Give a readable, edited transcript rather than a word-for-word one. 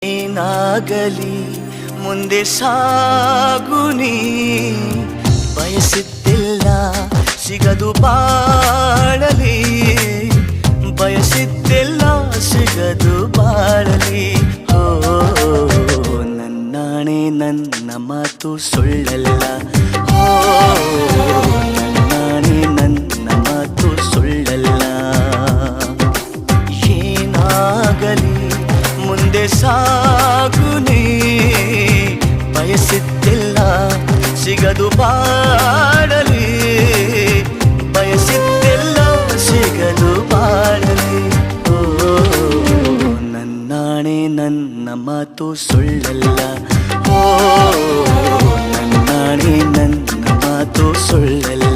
ಏನಾಗಲಿ ಮುಂದೆ ಸಾಗುನಿ, ಬಯಸಿದ್ದಿಲ್ಲ ಸಿಗದು ಬಾಳಲಿ, ಬಯಸಿದ್ದಿಲ್ಲ ಸಿಗದು ಬಾಳಲಿ. ಓ ನನ್ನಾಣೆ ನನ್ನ ಮಾತು ಸುಳ್ಳಲ್ಲ, ಓ ನನ್ನಾಣೆ ನನ್ನ ಮಾತು ಸುಳ್ಳಲ್ಲ. ಏನಾಗಲಿ ಮುಂದೆ ಸಾಗುನಿ, ಬಯಸಿದ್ದಿಲ್ಲ ಸಿಗದು ಬಾಳಲಿ, ಬಯಸಿದ್ದಿಲ್ಲ ಸಿಗದು ಬಾಳಲಿ. ಓ ನನ್ನಾಣೆ ನನ್ನ ಮಾತು ಸುಳ್ಳಲ್ಲ, ಓ ನನ್ನಾಣೆ ನನ್ನ ಮಾತು ಸುಳ್ಳಲ್ಲ.